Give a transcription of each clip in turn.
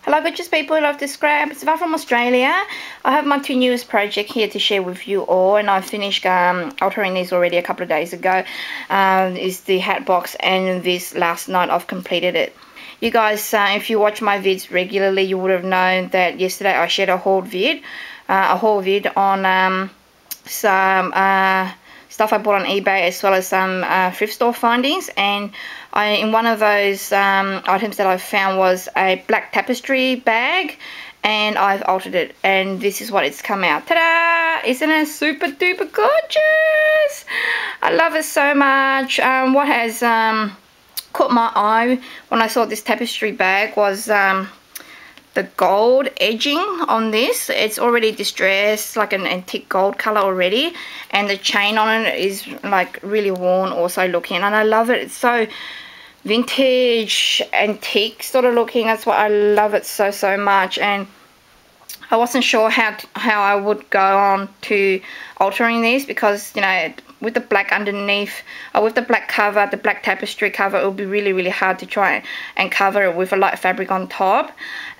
Hello gorgeous people who love to scrap. It's Val from Australia. I have my two newest projects here to share with you all, and I finished altering these already a couple of days ago. Is the hat box, and this last night I've completed it. You guys, if you watch my vids regularly, you would have known that yesterday I shared a haul vid on some stuff I bought on eBay, as well as some thrift store findings. And in one of those items that I found was a black tapestry bag, and I've altered it, and this is what it's come out. Ta-da! Isn't it super duper gorgeous? I love it so much. What has caught my eye when I saw this tapestry bag was the gold edging on this. It's already distressed, like an antique gold color already, and the chain on it is like really worn also looking, and I love it. It's so vintage, antique sort of looking. That's why I love it so much. And I wasn't sure how I would go on to altering this, because, you know, with the black underneath, with the black cover, the black tapestry cover, it would be really hard to try and cover it with a light fabric on top,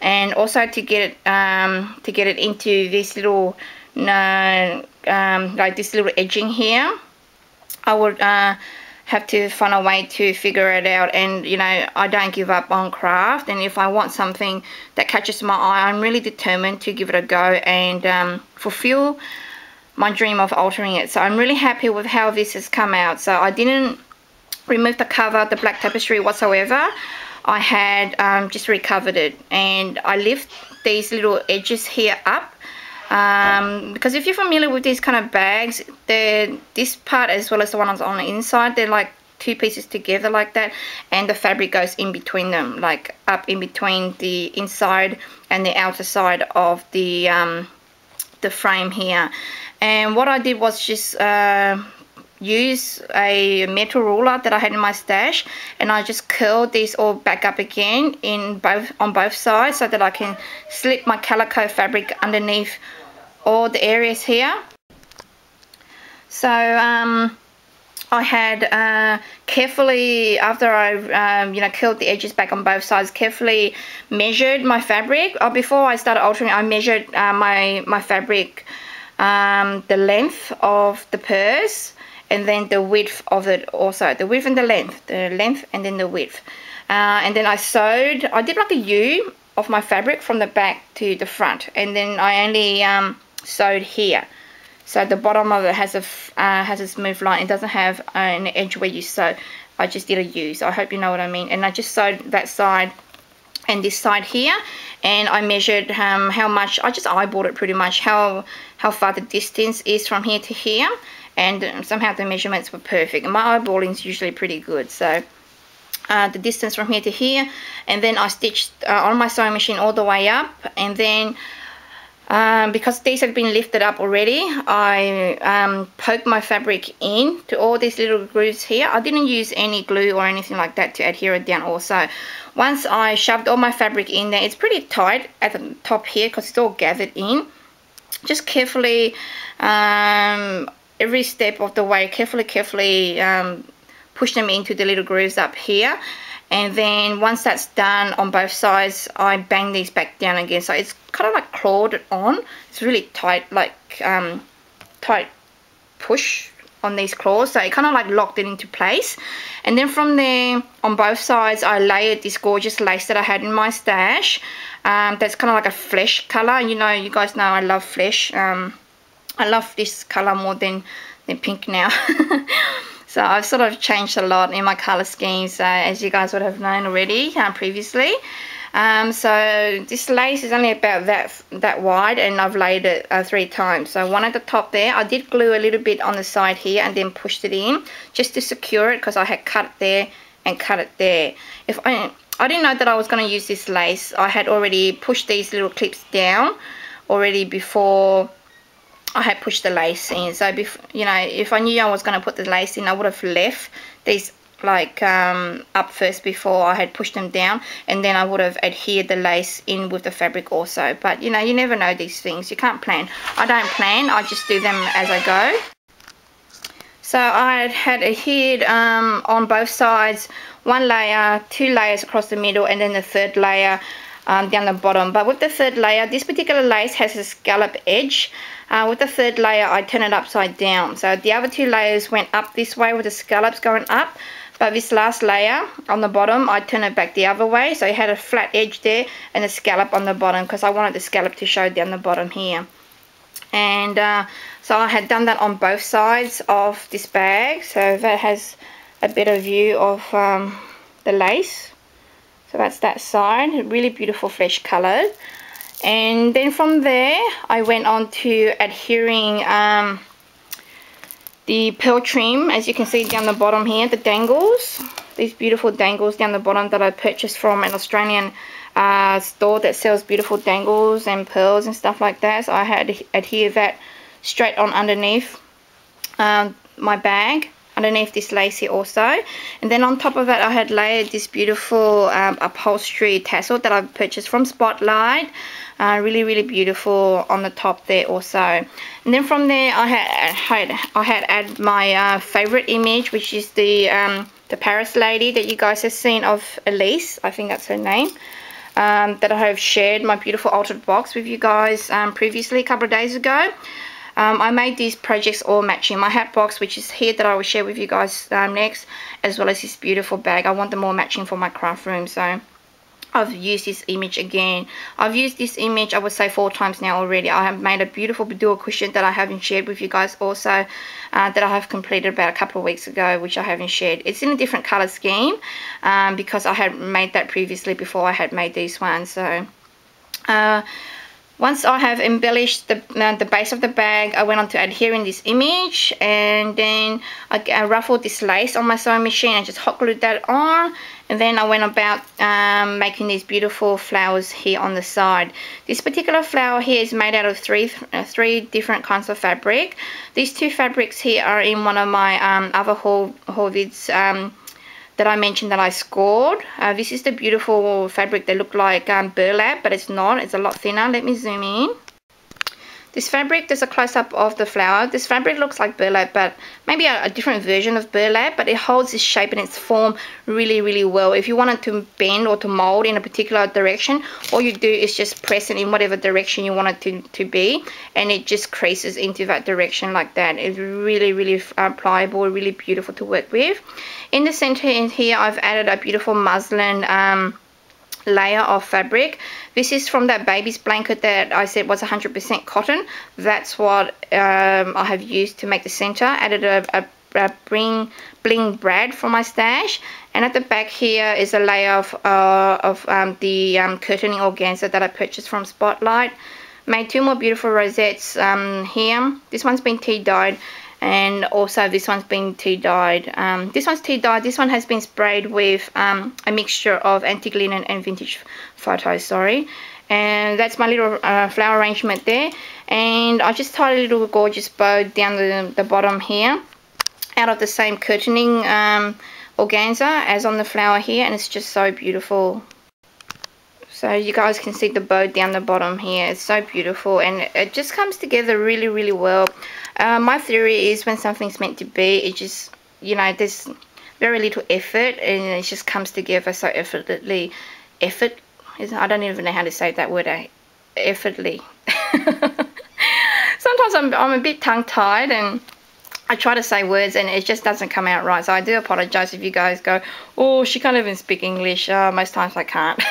and also to get it into this little like this little edging here. I would have to find a way to figure it out. And you know, I don't give up on craft, and if I want something that catches my eye, I'm really determined to give it a go and fulfill my dream of altering it. So I'm really happy with how this has come out. So I didn't remove the cover, the black tapestry whatsoever. I had just recovered it, and I lift these little edges here up, because if you're familiar with these kind of bags, this part as well as the one on the inside, they're like two pieces together like that, and the fabric goes in between them, like up in between the inside and the outer side of the frame here. And what I did was just use a metal ruler that I had in my stash, and I just curled these all back up again on both sides, so that I can slip my calico fabric underneath all the areas here. So I had carefully, after I you know, curled the edges back on both sides, carefully measured my fabric. Before I started altering, I measured my fabric, the length of the purse, and then the width of it also, the width and the length and then the width, and then I sewed. I did like a U of my fabric from the back to the front, and then I only sewed here, so the bottom of it has a smooth line. It doesn't have an edge where you sew. I just did a U, so I hope you know what I mean. And I just sewed that side and this side here, and I measured how much. I just eyeballed it pretty much, how far the distance is from here to here, and somehow the measurements were perfect. And my eyeballing is usually pretty good, so the distance from here to here, and then I stitched on my sewing machine all the way up. And then because these have been lifted up already, I poked my fabric in to all these little grooves here. I didn't use any glue or anything like that to adhere it down also. Once I shoved all my fabric in there, it's pretty tight at the top here because it's all gathered in. Just carefully, every step of the way, carefully push them into the little grooves up here. And then once that's done on both sides, I bang these back down again. So it's kind of like clawed it on. It's really tight, like tight push on these claws, so it kind of like locked it into place. And then from there, on both sides, I layered this gorgeous lace that I had in my stash. That's kind of like a flesh color. You know, you guys know I love flesh. I love this color more than pink now. So I've sort of changed a lot in my color schemes, as you guys would have known already previously. So this lace is only about that wide, and I've laid it 3 times. So one at the top there, I did glue a little bit on the side here and then pushed it in just to secure it, because I had cut it there and cut it there. If I didn't know that I was going to use this lace, I had already pushed these little clips down already before I had pushed the lace in. So you know, if I knew I was going to put the lace in, I would have left these like up first before I had pushed them down, and then I would have adhered the lace in with the fabric also. But you know, you never know these things. You can't plan. I don't plan, I just do them as I go. So I had adhered on both sides, one layer, 2 layers across the middle, and then the third layer down the bottom. But with the third layer, this particular lace has a scallop edge. With the third layer, I turn it upside down. So the other two layers went up this way with the scallops going up. But this last layer on the bottom, I turn it back the other way. So it had a flat edge there and a scallop on the bottom, because I wanted the scallop to show down the bottom here. And so I had done that on both sides of this bag. So that has a better view of the lace. So that's that side, really beautiful flesh coloured. And then from there, I went on to adhering the pearl trim, as you can see down the bottom here, the dangles. These beautiful dangles down the bottom that I purchased from an Australian store that sells beautiful dangles and pearls and stuff like that. So I had to adhere that straight on underneath my bag, underneath this lace here also. And then on top of that, I had layered this beautiful upholstery tassel that I purchased from Spotlight. Really beautiful on the top there also. And then from there, I had added my favorite image, which is the Paris lady that you guys have seen of Elise, I think that's her name, that I have shared my beautiful altered box with you guys previously a couple of days ago. I made these projects all matching my hat box, which is here, that I will share with you guys next, as well as this beautiful bag. I want them all matching for my craft room, so I've used this image again. I've used this image, I would say 4 times now already. I have made a beautiful boudoir cushion that I haven't shared with you guys also, that I have completed about a couple of weeks ago, which I haven't shared. It's in a different colour scheme, because I had made that previously before I had made these ones. So once I have embellished the base of the bag, I went on to adhering this image, and then I ruffled this lace on my sewing machine and just hot glued that on. And then I went about making these beautiful flowers here on the side. This particular flower here is made out of three different kinds of fabric. These 2 fabrics here are in one of my other haul vids that I mentioned that I scored. This is the beautiful fabric that look like burlap, but it's not. It's a lot thinner. Let me zoom in. This fabric, there's a close-up of the flower. This fabric looks like burlap, but maybe a different version of burlap, but it holds its shape and its form really well. If you want it to bend or to mold in a particular direction, all you do is just press it in whatever direction you want it to be, and it just creases into that direction like that. It's really pliable, really beautiful to work with. In the center in here, I've added a beautiful muslin layer of fabric. This is from that baby's blanket that I said was 100% cotton. That's what I have used to make the center. Added a bling brad for my stash, and at the back here is a layer of the curtaining organza that I purchased from Spotlight. Made 2 more beautiful rosettes here. This one's been tea dyed, and also this one's been tea dyed. This one's tea dyed. This one has been sprayed with a mixture of antique linen and vintage photos, sorry. And that's my little flower arrangement there. And I just tied a little gorgeous bow down the bottom here, out of the same curtaining organza as on the flower here, and it's just so beautiful. So you guys can see the bow down the bottom here. It's so beautiful, and it just comes together really well. My theory is when something's meant to be, it just, you know, there's very little effort, and it just comes together so effortlessly. I don't even know how to say that word, effortlessly. Sometimes I'm a bit tongue-tied, and I try to say words and it just doesn't come out right. So I do apologize if you guys go, oh, she can't even speak English. Most times I can't.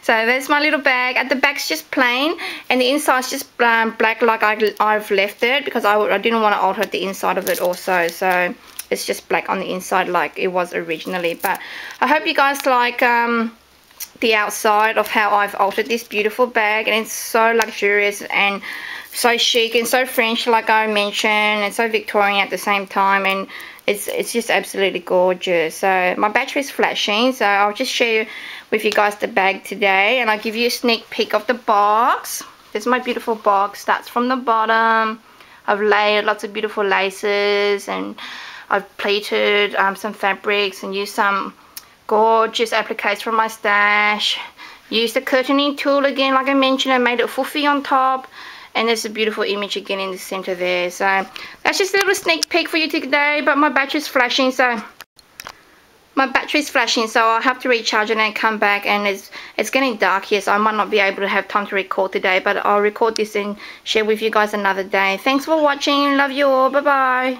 So there's my little bag. At the back's just plain, and the inside's just black like I've left it, because I didn't want to alter the inside of it also. So it's just black on the inside like it was originally. But I hope you guys like the outside of how I've altered this beautiful bag, and it's so luxurious and so chic and so French, like I mentioned, and so Victorian at the same time, and it's just absolutely gorgeous. So my battery is flashing, so I'll just share with you guys the bag today, and I'll give you a sneak peek of the box. There's my beautiful box. Starts from the bottom. I've layered lots of beautiful laces, and I've pleated some fabrics and used some gorgeous appliques from my stash. Used the curtaining tool again, like I mentioned. I made it foofy on top. And there's a beautiful image again in the center there. So that's just a little sneak peek for you today. But my battery's flashing, so my battery's flashing, so I'll have to recharge it and come back, and it's getting dark here, so I might not be able to have time to record today, but I'll record this and share with you guys another day. Thanks for watching. Love you all. Bye bye.